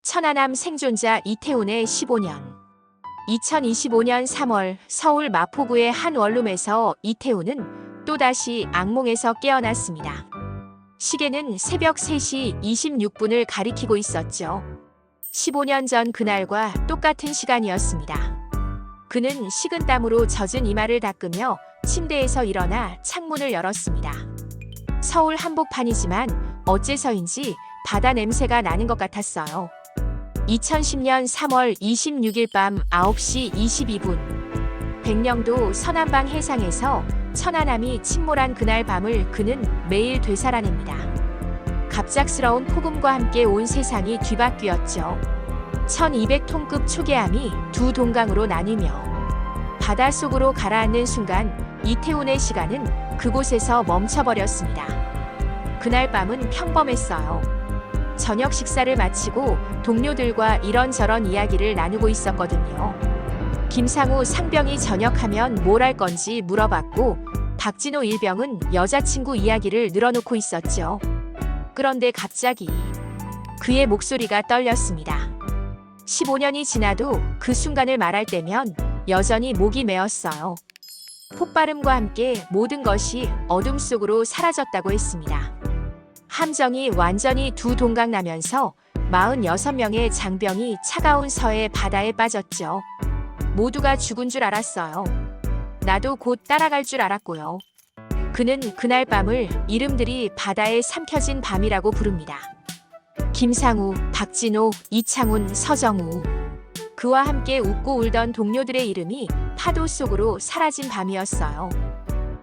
천안함 생존자 이태훈의 15년. 2025년 3월 서울 마포구의 한 원룸에서 이태훈은 또다시 악몽에서 깨어났습니다. 시계는 새벽 3시 26분을 가리키고 있었죠. 15년 전 그날과 똑같은 시간이었습니다. 그는 식은땀으로 젖은 이마를 닦으며 침대에서 일어나 창문을 열었습니다. 서울 한복판이지만 어째서인지 바다 냄새가 나는 것 같았어요. 2010년 3월 26일 밤 9시 22분 백령도 서남방 해상에서 천안함이 침몰한 그날 밤을 그는 매일 되살아냅니다. 갑작스러운 폭음과 함께 온 세상이 뒤바뀌었죠. 1200톤급 초계함이 두 동강으로 나뉘며 바닷속으로 가라앉는 순간 이태훈의 시간은 그곳에서 멈춰버렸습니다. 그날 밤은 평범했어요. 저녁 식사를 마치고 동료들과 이런저런 이야기를 나누고 있었거든요. 김상우 상병이 전역하면 뭘 할 건지 물어봤고 박진호 일병은 여자친구 이야기를 늘어놓고 있었죠. 그런데 갑자기 그의 목소리가 떨렸습니다. 15년이 지나도 그 순간을 말할 때면 여전히 목이 메었어요. 폭발음과 함께 모든 것이 어둠 속으로 사라졌다고 했습니다. 함정이 완전히 두 동강 나면서 46명의 장병이 차가운 서해 바다에 빠졌죠. 모두가 죽은 줄 알았어요. 나도 곧 따라갈 줄 알았고요. 그는 그날 밤을 이름들이 바다에 삼켜진 밤이라고 부릅니다. 김상우, 박진호, 이창훈, 서정우. 그와 함께 웃고 울던 동료들의 이름이 파도 속으로 사라진 밤이었어요.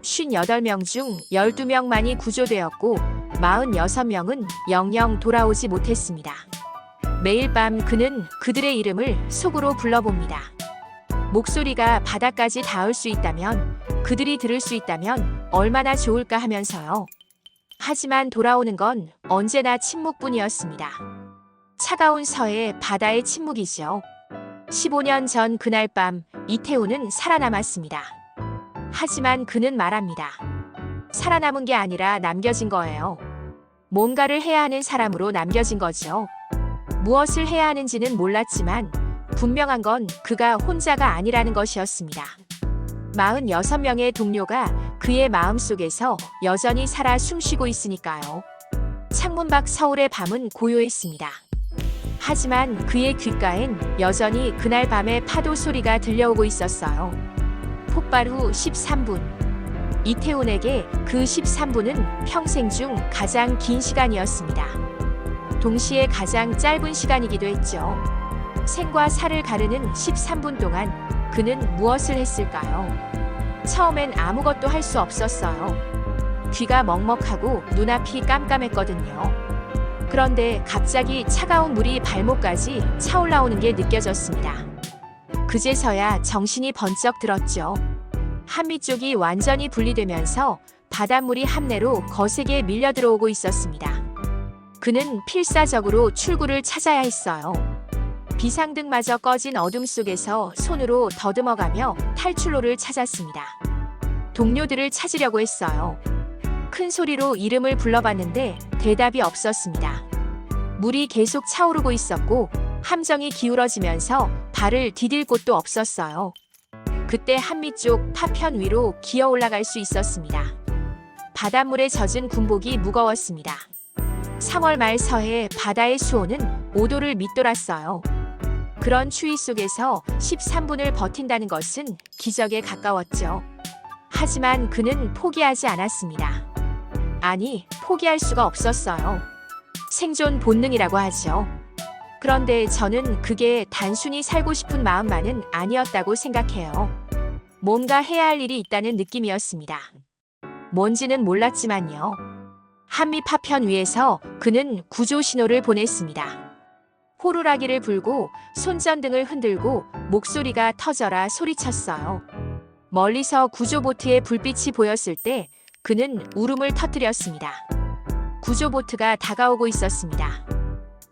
58명 중 12명만이 구조되었고 46명은 영영 돌아오지 못했습니다. 매일 밤 그는 그들의 이름을 속으로 불러봅니다. 목소리가 바다까지 닿을 수 있다면, 그들이 들을 수 있다면 얼마나 좋을까 하면서요. 하지만 돌아오는 건 언제나 침묵뿐이었습니다. 차가운 서해 바다의 침묵이죠. 15년 전 그날 밤 이태훈은 살아남았습니다. 하지만 그는 말합니다. 살아남은 게 아니라 남겨진 거예요. 뭔가를 해야 하는 사람으로 남겨진 거죠. 무엇을 해야 하는지는 몰랐지만 분명한 건 그가 혼자가 아니라는 것이었습니다. 46명의 동료가 그의 마음속에서 여전히 살아 숨쉬고 있으니까요. 창문 밖 서울의 밤은 고요했습니다. 하지만 그의 귓가엔 여전히 그날 밤의 파도 소리가 들려오고 있었어요. 폭발 후 13분. 이태훈에게 그 13분은 평생 중 가장 긴 시간이었습니다. 동시에 가장 짧은 시간이기도 했죠. 생과 사를 가르는 13분 동안 그는 무엇을 했을까요? 처음엔 아무것도 할 수 없었어요. 귀가 먹먹하고 눈앞이 깜깜했거든요. 그런데 갑자기 차가운 물이 발목까지 차올라오는 게 느껴졌습니다. 그제서야 정신이 번쩍 들었죠. 한미 쪽이 완전히 분리되면서 바닷물이 함내로 거세게 밀려 들어오고 있었습니다. 그는 필사적으로 출구를 찾아야 했어요. 비상등마저 꺼진 어둠 속에서 손으로 더듬어가며 탈출로를 찾았습니다. 동료들을 찾으려고 했어요. 큰 소리로 이름을 불러봤는데 대답이 없었습니다. 물이 계속 차오르고 있었고 함정이 기울어지면서 발을 디딜 곳도 없었어요. 그때 한미 쪽 파편 위로 기어 올라갈 수 있었습니다. 바닷물에 젖은 군복이 무거웠습니다. 3월 말 서해 바다의 수온은 5도를 밑돌았어요. 그런 추위 속에서 13분을 버틴다는 것은 기적에 가까웠죠. 하지만 그는 포기하지 않았습니다. 아니, 포기할 수가 없었어요. 생존 본능이라고 하죠. 그런데 저는 그게 단순히 살고 싶은 마음만은 아니었다고 생각해요. 뭔가 해야 할 일이 있다는 느낌이었습니다. 뭔지는 몰랐지만요. 한미 파편 위에서 그는 구조 신호를 보냈습니다. 호루라기를 불고 손전등을 흔들고 목소리가 터져라 소리쳤어요. 멀리서 구조보트의 불빛이 보였을 때 그는 울음을 터뜨렸습니다. 구조보트가 다가오고 있었습니다.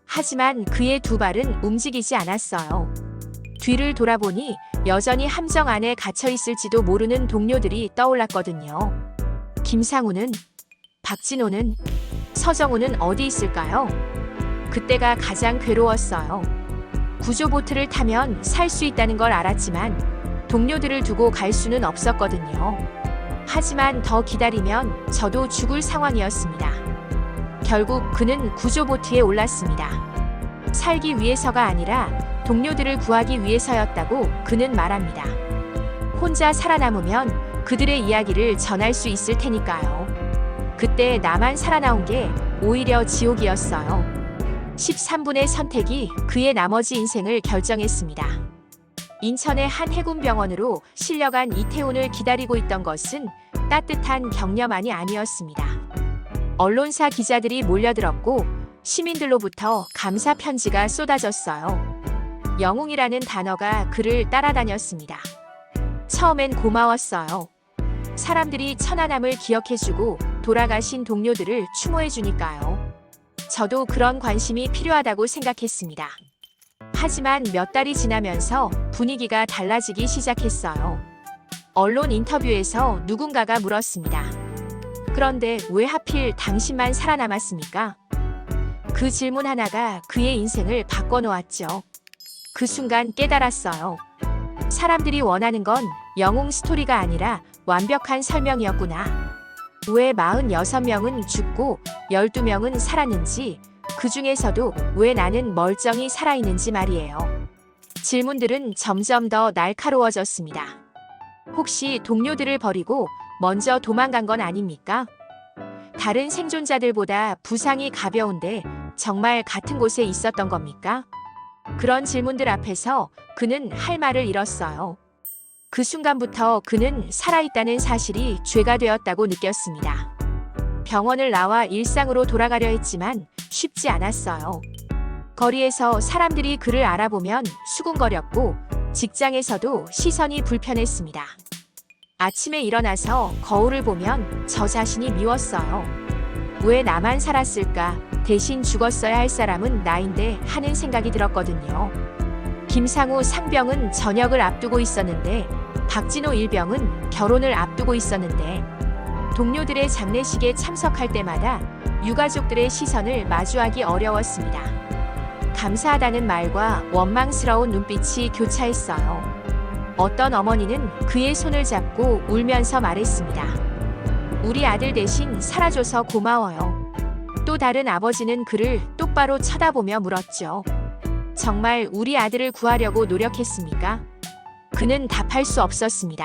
하지만 그의 두 발은 움직이지 않았어요. 뒤를 돌아보니 여전히 함정 안에 갇혀 있을지도 모르는 동료들이 떠올랐거든요. 김상우는, 박진호는, 서정우는 어디 있을까요? 그때가 가장 괴로웠어요. 구조보트를 타면 살 수 있다는 걸 알았지만 동료들을 두고 갈 수는 없었거든요. 하지만 더 기다리면 저도 죽을 상황이었습니다. 결국 그는 구조보트에 올랐습니다. 살기 위해서가 아니라 동료들을 구하기 위해서였다고 그는 말합니다. 혼자 살아남으면 그들의 이야기를 전할 수 있을 테니까요. 그때 나만 살아나온 게 오히려 지옥이었어요. 13분의 선택이 그의 나머지 인생을 결정했습니다. 인천의 한 해군병원으로 실려간 이태훈을 기다리고 있던 것은 따뜻한 격려만이 아니었습니다. 언론사 기자들이 몰려들었고 시민들로부터 감사 편지가 쏟아졌어요. 영웅이라는 단어가 그를 따라다녔습니다. 처음엔 고마웠어요. 사람들이 천안함을 기억해주고 돌아가신 동료들을 추모해주니까요. 저도 그런 관심이 필요하다고 생각했습니다. 하지만 몇 달이 지나면서 분위기가 달라지기 시작했어요. 언론 인터뷰에서 누군가가 물었습니다. 그런데 왜 하필 당신만 살아남았습니까? 그 질문 하나가 그의 인생을 바꿔놓았죠. 그 순간 깨달았어요. 사람들이 원하는 건 영웅 스토리가 아니라 완벽한 설명이었구나. 왜 46명은 죽고 12명은 살았는지, 그 중에서도 왜 나는 멀쩡히 살아있는지 말이에요. 질문들은 점점 더 날카로워졌습니다. 혹시 동료들을 버리고 먼저 도망간 건 아닙니까? 다른 생존자들보다 부상이 가벼운데 정말 같은 곳에 있었던 겁니까? 그런 질문들 앞에서 그는 할 말을 잃었어요. 그 순간부터 그는 살아있다는 사실이 죄가 되었다고 느꼈습니다. 병원을 나와 일상으로 돌아가려 했지만 쉽지 않았어요. 거리에서 사람들이 그를 알아보면 수군거렸고 직장에서도 시선이 불편했습니다. 아침에 일어나서 거울을 보면 저 자신이 미웠어요. 왜 나만 살았을까? 대신 죽었어야 할 사람은 나인데 하는 생각이 들었거든요. 김상우 상병은 전역을 앞두고 있었는데 박진호 일병은 결혼을 앞두고 있었는데 동료들의 장례식에 참석할 때마다 유가족들의 시선을 마주하기 어려웠습니다. 감사하다는 말과 원망스러운 눈빛이 교차했어요. 어떤 어머니는 그의 손을 잡고 울면서 말했습니다. 우리 아들 대신 살아줘서 고마워요. 또 다른 아버지는 그를 똑바로 쳐다보며 물었죠. 정말 우리 아들을 구하려고 노력했습니까? 그는 답할 수 없었습니다.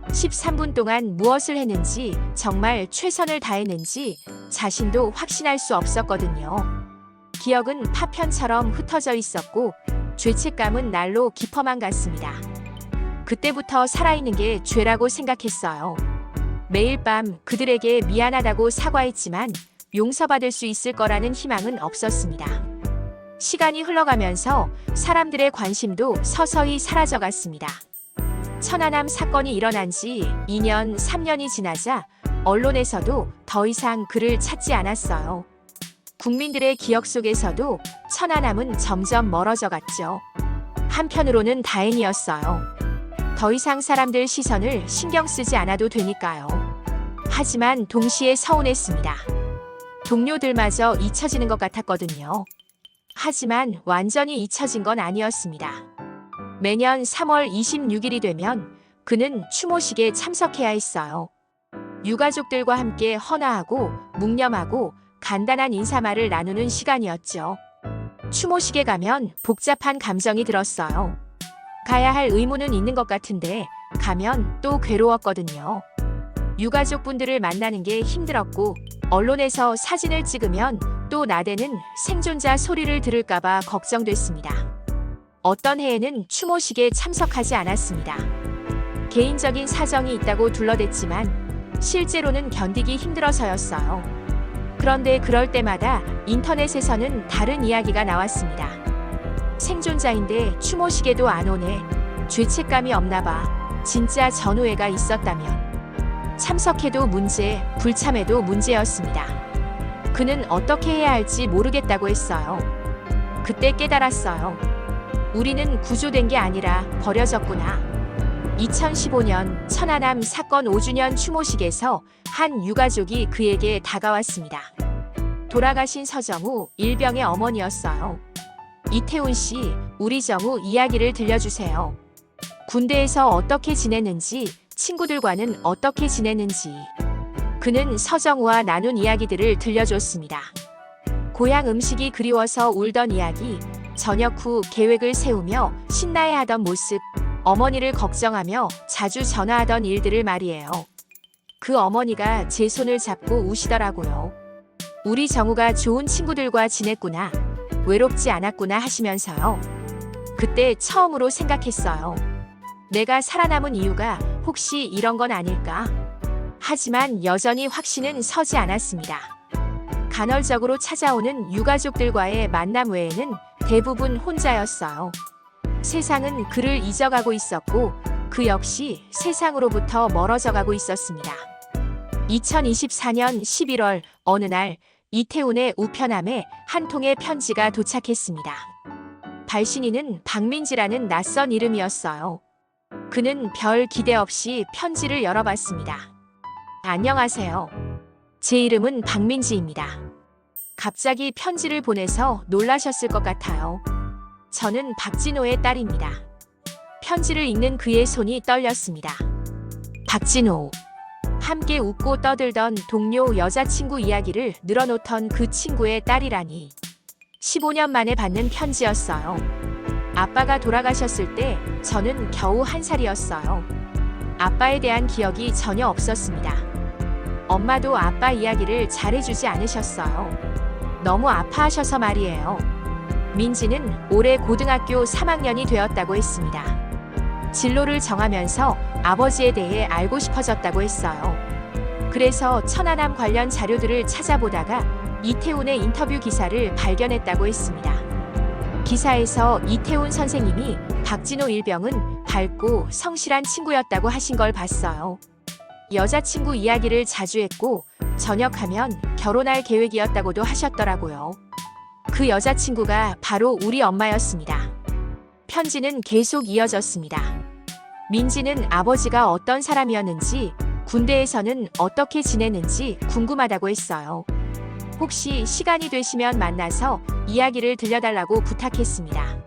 13분 동안 무엇을 했는지, 정말 최선을 다했는지 자신도 확신할 수 없었거든요. 기억은 파편처럼 흩어져 있었고 죄책감은 날로 깊어만 갔습니다. 그때부터 살아있는 게 죄라고 생각했어요. 매일 밤 그들에게 미안하다고 사과했지만 용서받을 수 있을 거라는 희망은 없었습니다. 시간이 흘러가면서 사람들의 관심도 서서히 사라져갔습니다. 천안함 사건이 일어난 지 2년, 3년이 지나자 언론에서도 더 이상 그를 찾지 않았어요. 국민들의 기억 속에서도 천안함은 점점 멀어져 갔죠. 한편으로는 다행이었어요. 더 이상 사람들 시선을 신경 쓰지 않아도 되니까요. 하지만 동시에 서운했습니다. 동료들마저 잊혀지는 것 같았거든요. 하지만 완전히 잊혀진 건 아니었습니다. 매년 3월 26일이 되면 그는 추모식에 참석해야 했어요. 유가족들과 함께 헌화하고 묵념하고 간단한 인사말을 나누는 시간이었죠. 추모식에 가면 복잡한 감정이 들었어요. 가야 할 의무는 있는 것 같은데 가면 또 괴로웠거든요. 유가족분들을 만나는 게 힘들었고 언론에서 사진을 찍으면 또 나대는 생존자 소리를 들을까봐 걱정됐습니다. 어떤 해에는 추모식에 참석하지 않았습니다. 개인적인 사정이 있다고 둘러댔지만 실제로는 견디기 힘들어서였어요. 그런데 그럴 때마다 인터넷에서는 다른 이야기가 나왔습니다. 생존자인데 추모식에도 안 오네. 죄책감이 없나 봐. 진짜 전우회가 있었다면. 참석해도 문제, 불참해도 문제였습니다. 그는 어떻게 해야 할지 모르겠다고 했어요. 그때 깨달았어요. 우리는 구조된 게 아니라 버려졌구나. 2015년 천안함 사건 5주년 추모식에서 한 유가족이 그에게 다가왔습니다. 돌아가신 서정우 일병의 어머니였어요. 이태훈 씨, 우리 정우 이야기를 들려주세요. 군대에서 어떻게 지냈는지, 친구들과는 어떻게 지냈는지. 그는 서정우와 나눈 이야기들을 들려줬습니다. 고향 음식이 그리워서 울던 이야기, 저녁 후 계획을 세우며 신나해하던 모습, 어머니를 걱정하며 자주 전화하던 일들을 말이에요. 그 어머니가 제 손을 잡고 우시더라고요. 우리 정우가 좋은 친구들과 지냈구나, 외롭지 않았구나 하시면서요. 그때 처음으로 생각했어요. 내가 살아남은 이유가 혹시 이런 건 아닐까? 하지만 여전히 확신은 서지 않았습니다. 간헐적으로 찾아오는 유가족들과의 만남 외에는 대부분 혼자였어요. 세상은 그를 잊어가고 있었고 그 역시 세상으로부터 멀어져가고 있었습니다. 2024년 11월 어느 날 이태훈의 우편함에 한 통의 편지가 도착했습니다. 발신인은 박민지라는 낯선 이름이었어요. 그는 별 기대 없이 편지를 열어봤습니다. 안녕하세요. 제 이름은 박민지입니다. 갑자기 편지를 보내서 놀라셨을 것 같아요. 저는 박진호의 딸입니다. 편지를 읽는 그의 손이 떨렸습니다. 박진호. 함께 웃고 떠들던 동료 여자친구 이야기를 늘어놓던 그 친구의 딸이라니. 15년 만에 받는 편지였어요. 아빠가 돌아가셨을 때 저는 겨우 1살이었어요. 아빠에 대한 기억이 전혀 없었습니다. 엄마도 아빠 이야기를 잘해주지 않으셨어요. 너무 아파하셔서 말이에요. 민지는 올해 고등학교 3학년이 되었다고 했습니다. 진로를 정하면서 아버지에 대해 알고 싶어졌다고 했어요. 그래서 천안함 관련 자료들을 찾아보다가 이태훈의 인터뷰 기사를 발견했다고 했습니다. 기사에서 이태훈 선생님이 박진호 일병은 밝고 성실한 친구였다고 하신 걸 봤어요. 여자친구 이야기를 자주 했고 전역하면 결혼할 계획이었다고도 하셨더라고요. 그 여자친구가 바로 우리 엄마였습니다. 편지는 계속 이어졌습니다. 민지는 아버지가 어떤 사람이었는지, 군대에서는 어떻게 지내는지 궁금하다고 했어요. 혹시 시간이 되시면 만나서 이야기를 들려달라고 부탁했습니다.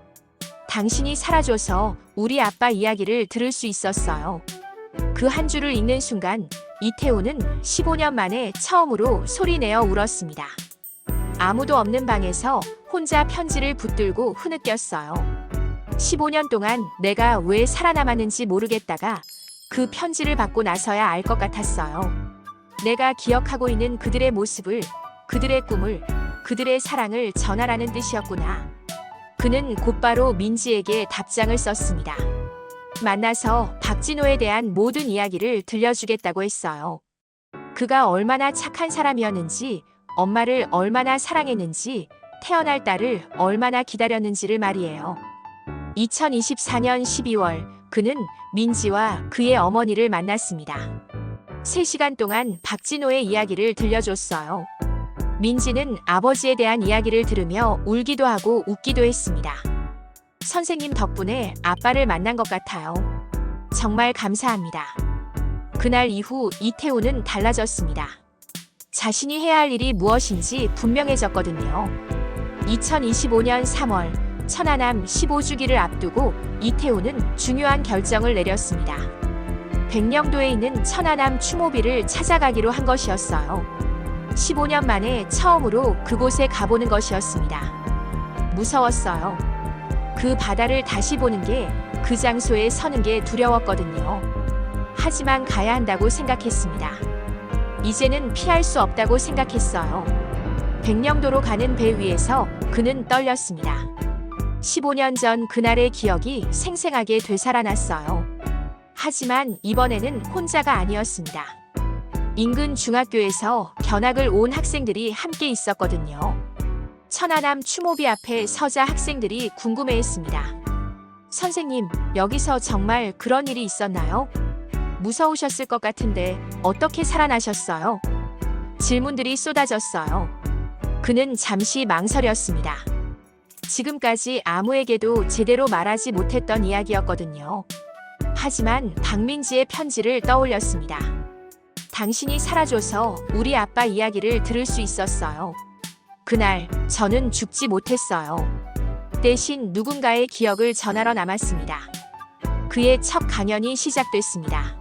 당신이 살아줘서 우리 아빠 이야기를 들을 수 있었어요. 그 한 줄을 읽는 순간 이태훈은 15년 만에 처음으로 소리내어 울었습니다. 아무도 없는 방에서 혼자 편지를 붙들고 흐느꼈어요. 15년 동안 내가 왜 살아남았는지 모르겠다가 그 편지를 받고 나서야 알 것 같았어요. 내가 기억하고 있는 그들의 모습을, 그들의 꿈을, 그들의 사랑을 전하라는 뜻이었구나. 그는 곧바로 민지에게 답장을 썼습니다. 만나서 박진호에 대한 모든 이야기를 들려주겠다고 했어요. 그가 얼마나 착한 사람이었는지, 엄마를 얼마나 사랑했는지, 태어날 딸을 얼마나 기다렸는지를 말이에요. 2024년 12월 그는 민지와 그의 어머니를 만났습니다. 3시간 동안 박진호의 이야기를 들려줬어요. 민지는 아버지에 대한 이야기를 들으며 울기도 하고 웃기도 했습니다. 선생님 덕분에 아빠를 만난 것 같아요. 정말 감사합니다. 그날 이후 이태훈은 달라졌습니다. 자신이 해야 할 일이 무엇인지 분명해졌거든요. 2025년 3월 천안함 15주기를 앞두고 이태훈은 중요한 결정을 내렸습니다. 백령도에 있는 천안함 추모비를 찾아가기로 한 것이었어요. 15년 만에 처음으로 그곳에 가보는 것이었습니다. 무서웠어요. 그 바다를 다시 보는 게, 그 장소에 서는 게 두려웠거든요. 하지만 가야 한다고 생각했습니다. 이제는 피할 수 없다고 생각했어요. 백령도로 가는 배 위에서 그는 떨렸습니다. 15년 전 그날의 기억이 생생하게 되살아났어요. 하지만 이번에는 혼자가 아니었습니다. 인근 중학교에서 견학을 온 학생들이 함께 있었거든요. 천안함 추모비 앞에 서자 학생들이 궁금해했습니다. 선생님, 여기서 정말 그런 일이 있었나요? 무서우셨을 것 같은데 어떻게 살아나셨어요? 질문들이 쏟아졌어요. 그는 잠시 망설였습니다. 지금까지 아무에게도 제대로 말하지 못했던 이야기였거든요. 하지만 박민지의 편지를 떠올렸습니다. 당신이 살아줘서 우리 아빠 이야기를 들을 수 있었어요. 그날 저는 죽지 못했어요. 대신 누군가의 기억을 전하러 남았습니다. 그의 첫 강연이 시작됐습니다.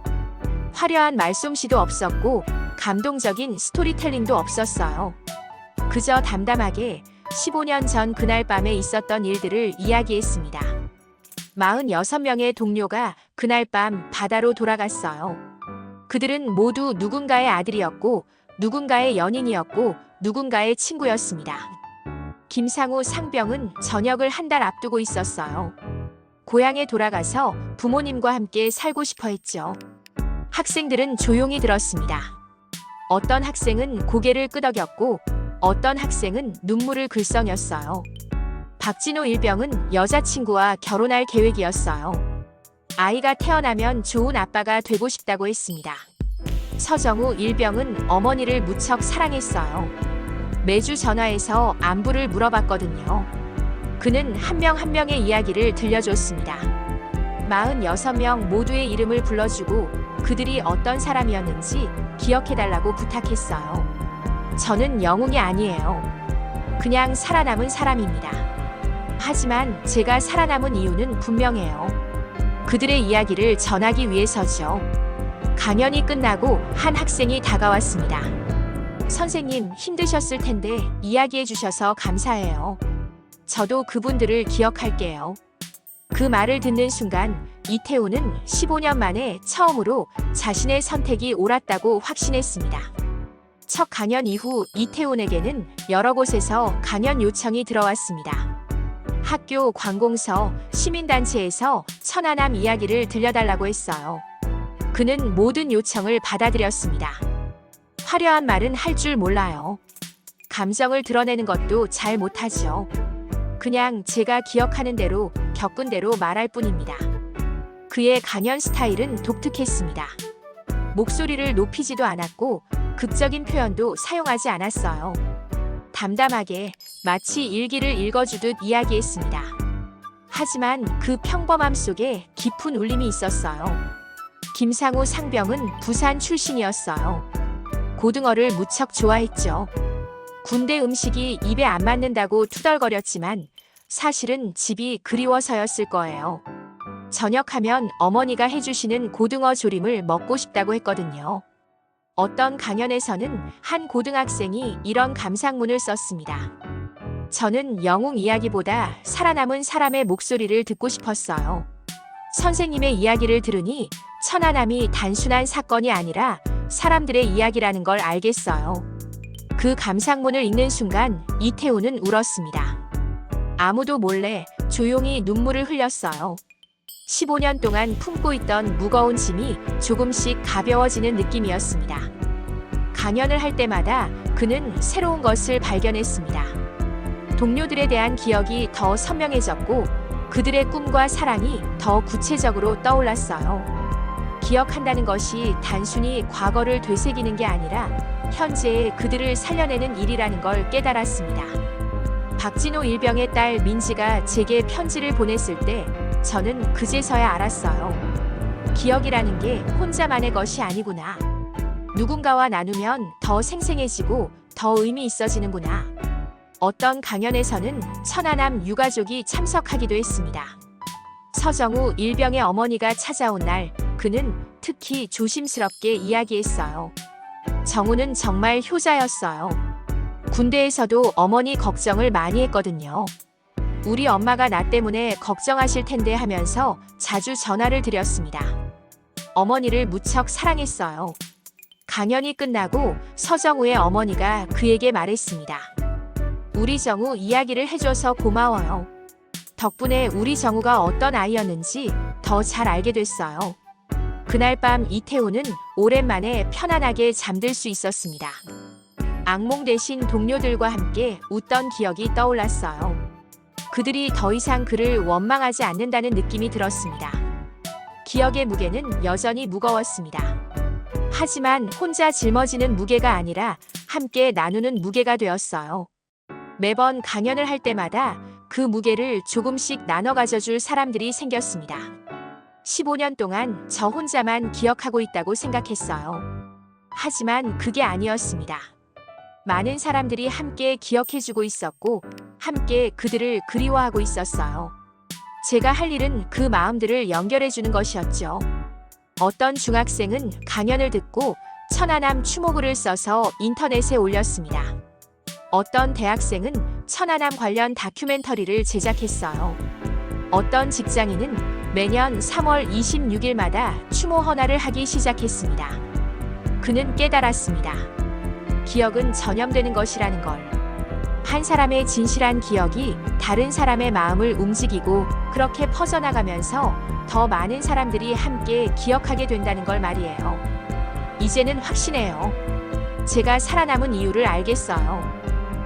화려한 말솜씨도 없었고 감동적인 스토리텔링도 없었어요. 그저 담담하게 15년 전 그날 밤에 있었던 일들을 이야기했습니다. 46명의 동료가 그날 밤 바다로 돌아갔어요. 그들은 모두 누군가의 아들이었고 누군가의 연인이었고 누군가의 친구였습니다. 김상우 상병은 전역을 한 달 앞두고 있었어요. 고향에 돌아가서 부모님과 함께 살고 싶어 했죠. 학생들은 조용히 들었습니다. 어떤 학생은 고개를 끄덕였고 어떤 학생은 눈물을 글썽였어요. 박진호 일병은 여자친구와 결혼할 계획이었어요. 아이가 태어나면 좋은 아빠가 되고 싶다고 했습니다. 서정우 일병은 어머니를 무척 사랑했어요. 매주 전화해서 안부를 물어봤거든요. 그는 한 명 한 명의 이야기를 들려줬습니다. 46명 모두의 이름을 불러주고 그들이 어떤 사람이었는지 기억해달라고 부탁했어요. 저는 영웅이 아니에요. 그냥 살아남은 사람입니다. 하지만 제가 살아남은 이유는 분명해요. 그들의 이야기를 전하기 위해서죠. 강연이 끝나고 한 학생이 다가왔습니다. 선생님, 힘드셨을 텐데 이야기해 주셔서 감사해요. 저도 그분들을 기억할게요. 그 말을 듣는 순간 이태우는 15년 만에 처음으로 자신의 선택이 옳았다고 확신했습니다. 첫 강연 이후 이태훈에게는 여러 곳에서 강연 요청이 들어왔습니다. 학교, 관공서, 시민단체에서 천안함 이야기를 들려달라고 했어요. 그는 모든 요청을 받아들였습니다. 화려한 말은 할 줄 몰라요. 감정을 드러내는 것도 잘 못하죠. 그냥 제가 기억하는 대로, 겪은 대로 말할 뿐입니다. 그의 강연 스타일은 독특했습니다. 목소리를 높이지도 않았고 극적인 표현도 사용하지 않았어요. 담담하게 마치 일기를 읽어주듯 이야기했습니다. 하지만 그 평범함 속에 깊은 울림이 있었어요. 김상우 상병은 부산 출신이었어요. 고등어를 무척 좋아했죠. 군대 음식이 입에 안 맞는다고 투덜거렸지만 사실은 집이 그리워서였을 거예요. 저녁하면 어머니가 해주시는 고등어 조림을 먹고 싶다고 했거든요. 어떤 강연에서는 한 고등학생이 이런 감상문을 썼습니다. 저는 영웅 이야기보다 살아남은 사람의 목소리를 듣고 싶었어요. 선생님의 이야기를 들으니 천안함이 단순한 사건이 아니라 사람들의 이야기라는 걸 알겠어요. 그 감상문을 읽는 순간 이태우는 울었습니다. 아무도 몰래 조용히 눈물을 흘렸어요. 15년 동안 품고 있던 무거운 짐이 조금씩 가벼워지는 느낌이었습니다. 강연을 할 때마다 그는 새로운 것을 발견했습니다. 동료들에 대한 기억이 더 선명해졌고 그들의 꿈과 사랑이 더 구체적으로 떠올랐어요. 기억한다는 것이 단순히 과거를 되새기는 게 아니라 현재의 그들을 살려내는 일이라는 걸 깨달았습니다. 박진호 일병의 딸 민지가 제게 편지를 보냈을 때 저는 그제서야 알았어요. 기억이라는 게 혼자만의 것이 아니구나. 누군가와 나누면 더 생생해지고 더 의미 있어지는구나. 어떤 강연에서는 천안함 유가족이 참석하기도 했습니다. 서정우 일병의 어머니가 찾아온 날 그는 특히 조심스럽게 이야기했어요. 정우는 정말 효자였어요. 군대에서도 어머니 걱정을 많이 했거든요. 우리 엄마가 나 때문에 걱정하실 텐데 하면서 자주 전화를 드렸습니다. 어머니를 무척 사랑했어요. 강연이 끝나고 서정우의 어머니가 그에게 말했습니다. 우리 정우 이야기를 해줘서 고마워요. 덕분에 우리 정우가 어떤 아이였는지 더 잘 알게 됐어요. 그날 밤 이태우는 오랜만에 편안하게 잠들 수 있었습니다. 악몽 대신 동료들과 함께 웃던 기억이 떠올랐어요. 그들이 더 이상 그를 원망하지 않는다는 느낌이 들었습니다. 기억의 무게는 여전히 무거웠습니다. 하지만 혼자 짊어지는 무게가 아니라 함께 나누는 무게가 되었어요. 매번 강연을 할 때마다 그 무게를 조금씩 나눠 가져줄 사람들이 생겼습니다. 15년 동안 저 혼자만 기억하고 있다고 생각했어요. 하지만 그게 아니었습니다. 많은 사람들이 함께 기억해주고 있었고 함께 그들을 그리워하고 있었어요. 제가 할 일은 그 마음들을 연결해주는 것이었죠. 어떤 중학생은 강연을 듣고 천안함 추모글을 써서 인터넷에 올렸습니다. 어떤 대학생은 천안함 관련 다큐멘터리를 제작했어요. 어떤 직장인은 매년 3월 26일마다 추모 헌화를 하기 시작했습니다. 그는 깨달았습니다. 기억은 전염되는 것이라는 걸. 한 사람의 진실한 기억이 다른 사람의 마음을 움직이고 그렇게 퍼져나가면서 더 많은 사람들이 함께 기억하게 된다는 걸 말이에요. 이제는 확신해요. 제가 살아남은 이유를 알겠어요.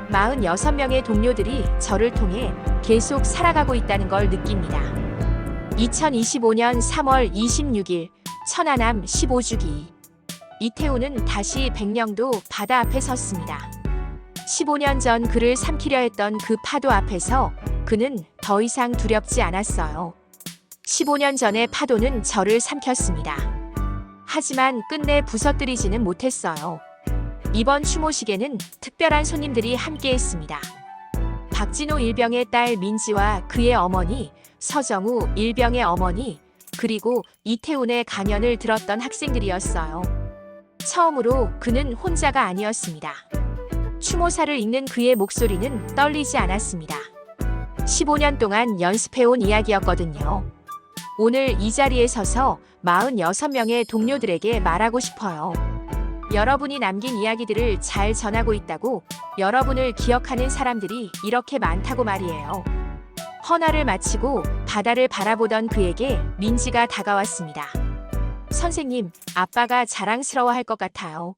46명의 동료들이 저를 통해 계속 살아가고 있다는 걸 느낍니다. 2025년 3월 26일 천안함 15주기. 이태우는 다시 백령도 바다 앞에 섰습니다. 15년 전 그를 삼키려 했던 그 파도 앞에서 그는 더 이상 두렵지 않았어요. 15년 전의 파도는 저를 삼켰습니다. 하지만 끝내 부서뜨리지는 못했어요. 이번 추모식에는 특별한 손님들이 함께했습니다. 박진호 일병의 딸 민지와 그의 어머니, 서정우 일병의 어머니, 그리고 이태훈의 강연을 들었던 학생들이었어요. 처음으로 그는 혼자가 아니었습니다. 추모사를 읽는 그의 목소리는 떨리지 않았습니다. 15년 동안 연습해온 이야기였거든요. 오늘 이 자리에 서서 46명의 동료들에게 말하고 싶어요. 여러분이 남긴 이야기들을 잘 전하고 있다고, 여러분을 기억하는 사람들이 이렇게 많다고 말이에요. 헌화를 마치고 바다를 바라보던 그에게 민지가 다가왔습니다. 선생님, 아빠가 자랑스러워할 것 같아요.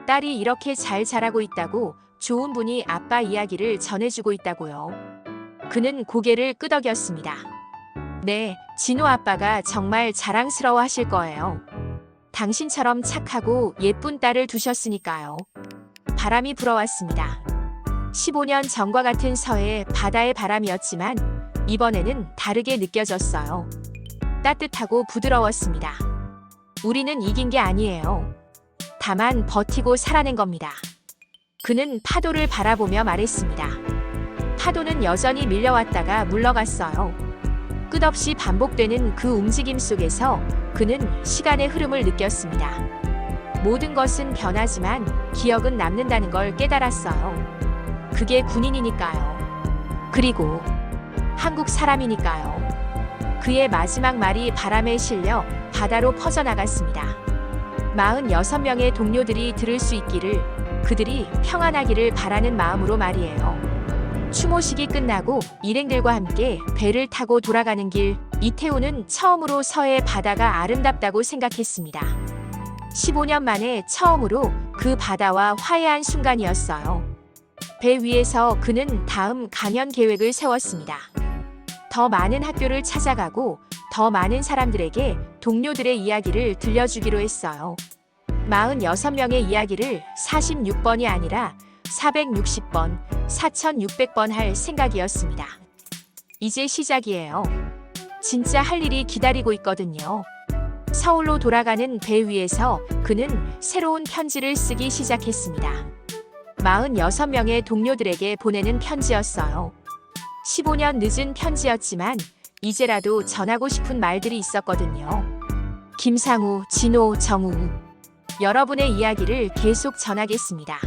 딸이 이렇게 잘 자라고 있다고 좋은 분이 아빠 이야기를 전해주고 있다고요. 그는 고개를 끄덕였습니다. 네, 진호 아빠가 정말 자랑스러워 하실 거예요. 당신처럼 착하고 예쁜 딸을 두셨으니까요. 바람이 불어왔습니다. 15년 전과 같은 서해 바다의 바람이었지만 이번에는 다르게 느껴졌어요. 따뜻하고 부드러웠습니다. 우리는 이긴 게 아니에요. 다만 버티고 살아낸 겁니다. 그는 파도를 바라보며 말했습니다. 파도는 여전히 밀려왔다가 물러갔어요. 끝없이 반복되는 그 움직임 속에서 그는 시간의 흐름을 느꼈습니다. 모든 것은 변하지만 기억은 남는다는 걸 깨달았어요. 그게 군인이니까요. 그리고 한국 사람이니까요. 그의 마지막 말이 바람에 실려 바다로 퍼져나갔습니다. 46명의 동료들이 들을 수 있기를, 그들이 평안하기를 바라는 마음으로 말이에요. 추모식이 끝나고 일행들과 함께 배를 타고 돌아가는 길, 이태우는 처음으로 서해 바다가 아름답다고 생각했습니다. 15년 만에 처음으로 그 바다와 화해한 순간이었어요. 배 위에서 그는 다음 강연 계획을 세웠습니다. 더 많은 학교를 찾아가고 더 많은 사람들에게 동료들의 이야기를 들려주기로 했어요. 46명의 이야기를 46번이 아니라 460번, 4600번 할 생각이었습니다. 이제 시작이에요. 진짜 할 일이 기다리고 있거든요. 서울로 돌아가는 배 위에서 그는 새로운 편지를 쓰기 시작했습니다. 46명의 동료들에게 보내는 편지였어요. 15년 늦은 편지였지만 이제라도 전하고 싶은 말들이 있었거든요. 김상우, 진호, 정우. 여러분의 이야기를 계속 전하겠습니다.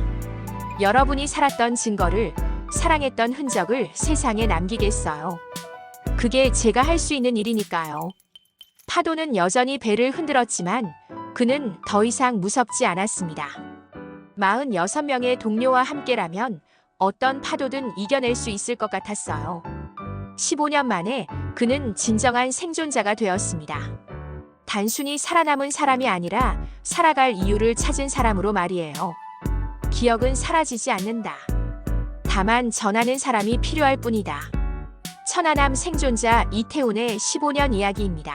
여러분이 살았던 증거를, 사랑했던 흔적을 세상에 남기겠어요. 그게 제가 할 수 있는 일이니까요. 파도는 여전히 배를 흔들었지만 그는 더 이상 무섭지 않았습니다. 46명의 동료와 함께라면 어떤 파도든 이겨낼 수 있을 것 같았어요. 15년 만에 그는 진정한 생존자가 되었습니다. 단순히 살아남은 사람이 아니라 살아갈 이유를 찾은 사람으로 말이에요. 기억은 사라지지 않는다. 다만 전하는 사람이 필요할 뿐이다. 천안함 생존자 이태훈의 15년 이야기입니다.